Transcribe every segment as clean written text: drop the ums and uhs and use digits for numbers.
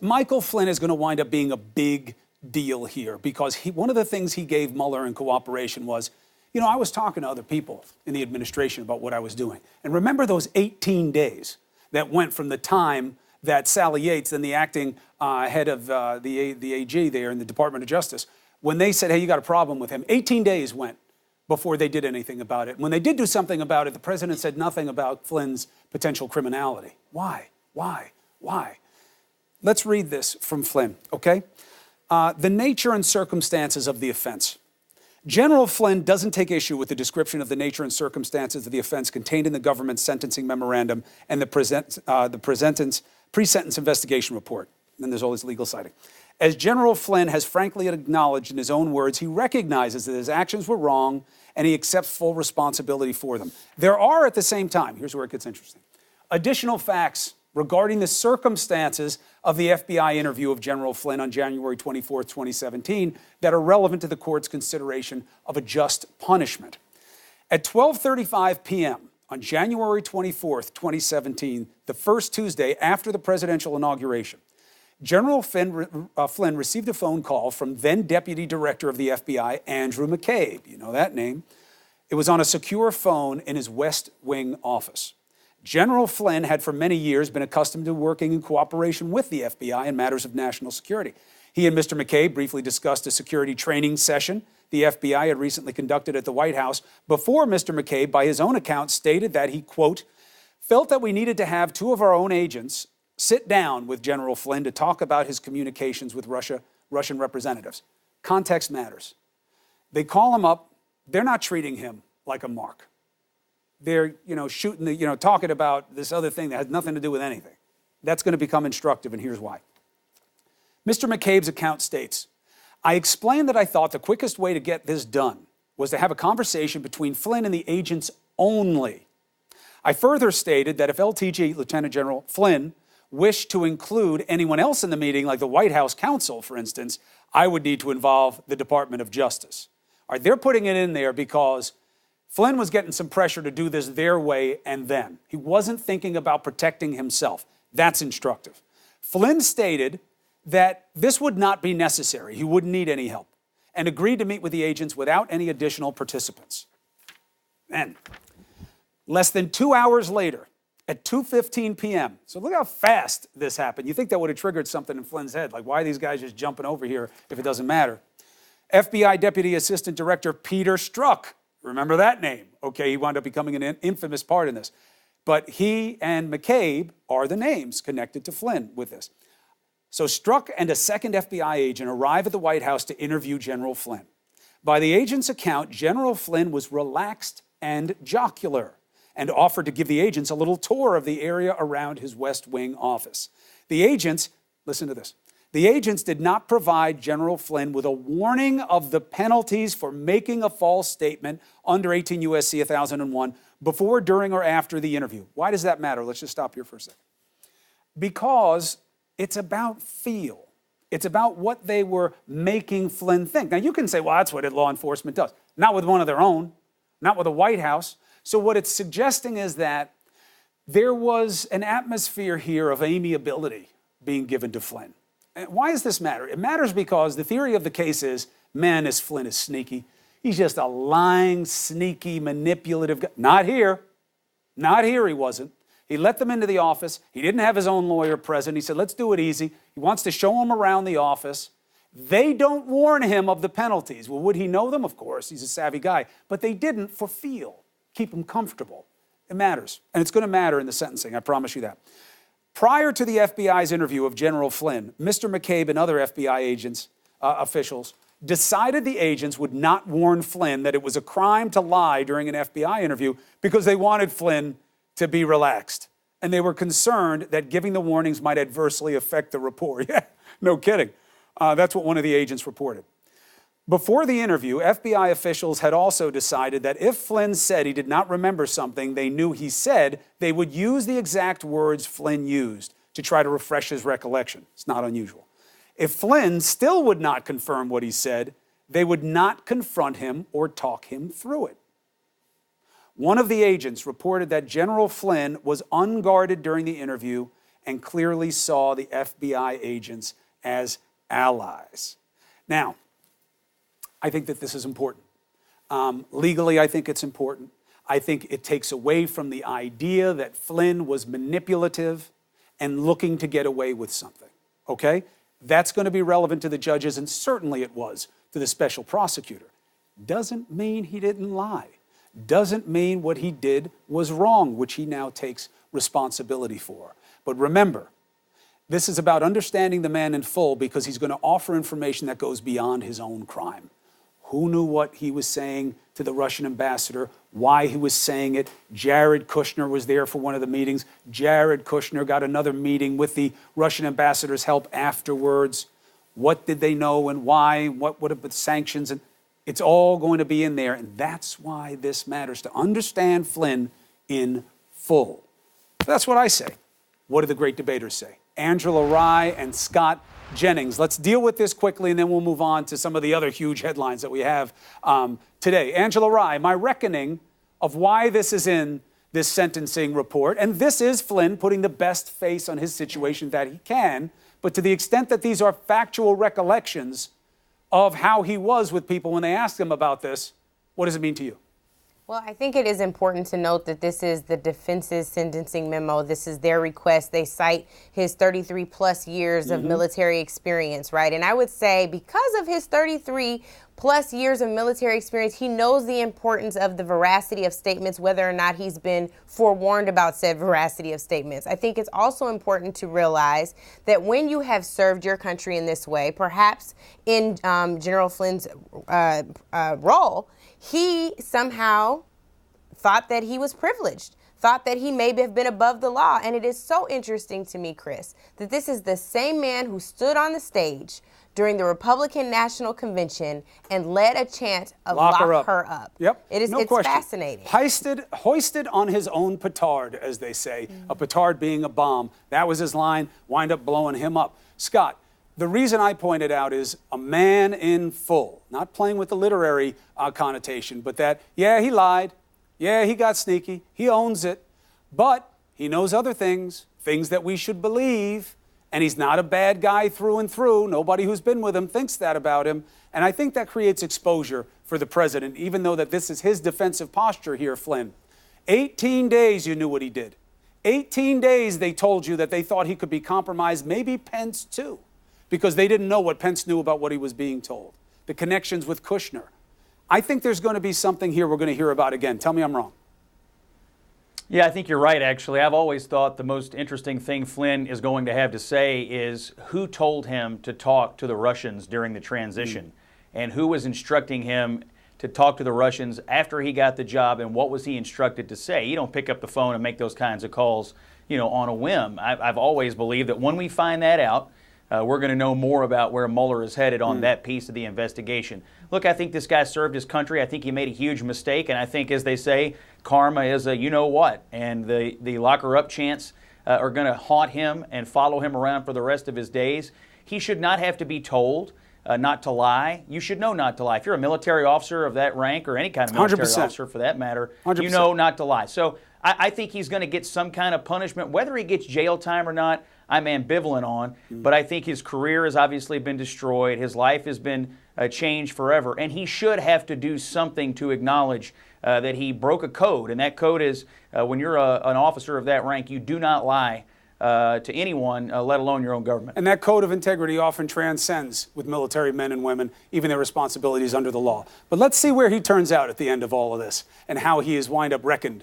Michael Flynn is going to wind up being a big deal here because one of the things he gave Mueller in cooperation was, I was talking to other people in the administration about what I was doing. And remember those 18 days that went from the time that Sally Yates, then the acting head of the AG there in the Department of Justice, when they said, hey, you got a problem with him, 18 days went before they did anything about it. When they did do something about it, the president said nothing about Flynn's potential criminality. Why? Let's read this from Flynn, okay? The nature and circumstances of the offense. General Flynn doesn't take issue with the description of the nature and circumstances of the offense contained in the government's sentencing memorandum and the pre-sentence investigation report. And then there's all this legal citing. As General Flynn has frankly acknowledged in his own words, he recognizes that his actions were wrong and he accepts full responsibility for them. There are, at the same time, here's where it gets interesting, additional facts regarding the circumstances of the FBI interview of General Flynn on January 24, 2017, that are relevant to the court's consideration of a just punishment. At 12:35 p.m. on January 24, 2017, the first Tuesday after the presidential inauguration, General Flynn received a phone call from then Deputy Director of the FBI, Andrew McCabe. You know that name. It was on a secure phone in his West Wing office. General Flynn had for many years been accustomed to working in cooperation with the FBI in matters of national security. He and Mr. McCabe briefly discussed a security training session the FBI had recently conducted at the White House before Mr. McCabe, by his own account, stated that he, quote, felt that we needed to have two of our own agents sit down with General Flynn to talk about his communications with Russian representatives. Context matters. They call him up. They're not treating him like a mark. They're, shooting talking about this other thing that has nothing to do with anything. That's going to become instructive, and here's why. Mr. McCabe's account states, I explained that I thought the quickest way to get this done was to have a conversation between Flynn and the agents only. I further stated that if LTG, Lieutenant General Flynn, wished to include anyone else in the meeting, like the White House counsel, for instance, I would need to involve the Department of Justice. All right, they're putting it in there because Flynn was getting some pressure to do this their way and then. He wasn't thinking about protecting himself. That's instructive. Flynn stated that this would not be necessary. He wouldn't need any help and agreed to meet with the agents without any additional participants. Then, less than 2 hours later, at 2:15 p.m., so look how fast this happened. You think that would have triggered something in Flynn's head, like why are these guys just jumping over here if it doesn't matter? FBI Deputy Assistant Director Peter Strzok, remember that name. Okay, he wound up becoming an infamous part in this. But he and McCabe are the names connected to Flynn with this. So Strzok and a second FBI agent arrive at the White House to interview General Flynn. By the agent's account, General Flynn was relaxed and jocular and offered to give the agents a little tour of the area around his West Wing office. The agents, listen to this, the agents did not provide General Flynn with a warning of the penalties for making a false statement under 18 U.S.C. 1001 before, during, or after the interview. Why does that matter? Let's just stop here for a second. Because it's about feel. It's about what they were making Flynn think. Now, you can say, well, that's what law enforcement does. Not with one of their own, not with the White House. So what it's suggesting is that there was an atmosphere here of amiability being given to Flynn. And why does this matter? It matters because the theory of the case is, man, this Flynn is sneaky. He's just a lying, sneaky, manipulative guy. Not here. Not here he wasn't. He let them into the office. He didn't have his own lawyer present. He said, let's do it easy. He wants to show them around the office. They don't warn him of the penalties. Well, would he know them? Of course, he's a savvy guy. But they didn't for feel. Keep him comfortable. It matters. And it's going to matter in the sentencing, I promise you that. Prior to the FBI's interview of General Flynn, Mr. McCabe and other FBI agents, officials, decided the agents would not warn Flynn that it was a crime to lie during an FBI interview because they wanted Flynn to be relaxed. And they were concerned that giving the warnings might adversely affect the rapport. Yeah, no kidding. That's what one of the agents reported. Before the interview, FBI officials had also decided that if Flynn said he did not remember something they knew he said, they would use the exact words Flynn used to try to refresh his recollection. It's not unusual. If Flynn still would not confirm what he said, they would not confront him or talk him through it. One of the agents reported that General Flynn was unguarded during the interview and clearly saw the FBI agents as allies. Now, I think that this is important. Legally, I think it's important. I think it takes away from the idea that Flynn was manipulative and looking to get away with something, okay? That's going to be relevant to the judges, and certainly it was to the special prosecutor. Doesn't mean he didn't lie. Doesn't mean what he did was wrong, which he now takes responsibility for. But remember, this is about understanding the man in full, because he's going to offer information that goes beyond his own crime. Who knew what he was saying to the Russian ambassador, why he was saying it? Jared Kushner was there for one of the meetings. Jared Kushner got another meeting with the Russian ambassador's help afterwards. What did they know and why? What would have been sanctions? And it's all going to be in there, and that's why this matters, to understand Flynn in full. That's what I say. What do the great debaters say? Angela Rye and Scott Jennings. Let's deal with this quickly, and then we'll move on to some of the other huge headlines that we have today. Angela Rye, my reckoning of why this is in this sentencing report, and this is Flynn putting the best face on his situation that he can, but to the extent that these are factual recollections of how he was with people when they asked him about this, what does it mean to you? Well, I think it is important to note that this is the defense's sentencing memo. This is their request. They cite his 33 plus years of military experience, right? And I would say because of his 33 plus years of military experience, he knows the importance of the veracity of statements, whether or not he's been forewarned about said veracity of statements. I think it's also important to realize that when you have served your country in this way, perhaps in General Flynn's role, he somehow thought that he was privileged, thought that he may have been above the law. And it is so interesting to me, Chris, that this is the same man who stood on the stage during the Republican National Convention and led a chant of lock her up. Yep. It's fascinating. Hoisted on his own petard, as they say, a petard being a bomb. That was his line, wind up blowing him up. Scott, the reason I pointed out is a man in full, not playing with the literary connotation, but that, yeah, he lied. Yeah, he got sneaky. He owns it. But he knows other things, things that we should believe. And he's not a bad guy through and through. Nobody who's been with him thinks that about him. And I think that creates exposure for the president, even though that this is his defensive posture here, Flynn. 18 days you knew what he did. 18 days they told you that they thought he could be compromised, maybe Pence too, because they didn't know what Pence knew about what he was being told. The connections with Kushner. I think there's going to be something here we're going to hear about again. Tell me I'm wrong. Yeah, I think you're right, actually. I've always thought the most interesting thing Flynn is going to have to say is who told him to talk to the Russians during the transition and who was instructing him to talk to the Russians after he got the job, and what was he instructed to say. You don't pick up the phone and make those kinds of calls, on a whim. I've always believed that when we find that out, we're going to know more about where Mueller is headed on that piece of the investigation. Look, I think this guy served his country. I think he made a huge mistake, and I think, as they say, karma is a you-know-what, and the lock-her-up chants are going to haunt him and follow him around for the rest of his days. He should not have to be told not to lie. You should know not to lie. If you're a military officer of that rank, or any kind of military 100%. officer for that matter, 100%. you know not to lie. So I think he's going to get some kind of punishment. Whether he gets jail time or not, I'm ambivalent on, but I think his career has obviously been destroyed. His life has been changed forever, and he should have to do something to acknowledge that he broke a code, and that code is when you're an officer of that rank, you do not lie to anyone, let alone your own government. And that code of integrity often transcends with military men and women, even their responsibilities under the law. But let's see where he turns out at the end of all of this and how he is wind up reckoned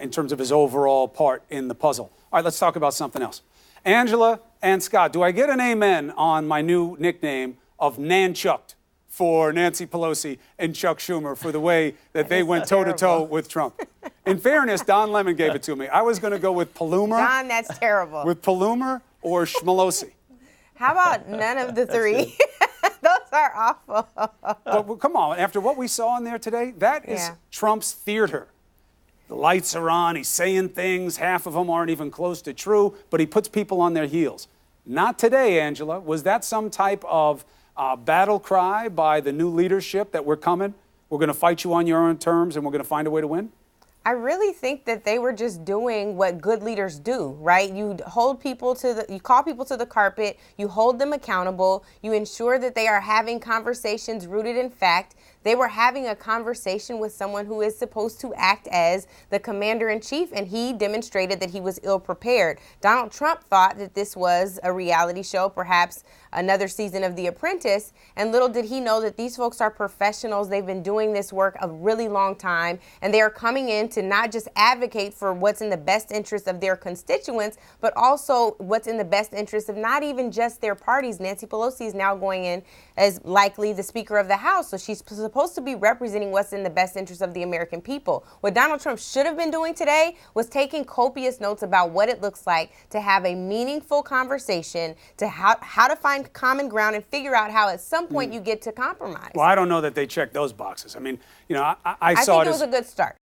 in terms of his overall part in the puzzle. All right, let's talk about something else. Angela and Scott, do I get an amen on my new nickname of Nanchucked for Nancy Pelosi and Chuck Schumer for the way that they went toe-to-toe with Trump? In fairness, Don Lemon gave it to me. I was going to go with Palumer. Don, that's terrible. With Palumer or Schmelosi. How about none of the three? Those are awful. But come on, after what we saw in there today, that is Trump's theater. The lights are on, he's saying things, half of them aren't even close to true, but he puts people on their heels. Not today, Angela. Was that some type of battle cry by the new leadership that we're coming? We're going to fight you on your own terms and we're going to find a way to win? I really think that they were just doing what good leaders do, right? You call people to the carpet, you hold them accountable, you ensure that they are having conversations rooted in fact. They were having a conversation with someone who is supposed to act as the commander-in-chief, and he demonstrated that he was ill-prepared. Donald Trump thought that this was a reality show, perhaps another season of The Apprentice, and little did he know that these folks are professionals. They've been doing this work a really long time, and they are coming in to not just advocate for what's in the best interest of their constituents, but also what's in the best interest of not even just their parties. Nancy Pelosi is now going in as likely the Speaker of the House, so she's supposed to be representing what's in the best interest of the American people. What Donald Trump should have been doing today was taking copious notes about what it looks like to have a meaningful conversation, to how to find common ground and figure out how at some point you get to compromise. Well, I don't know that they checked those boxes. I mean, I I saw think it it was a good start.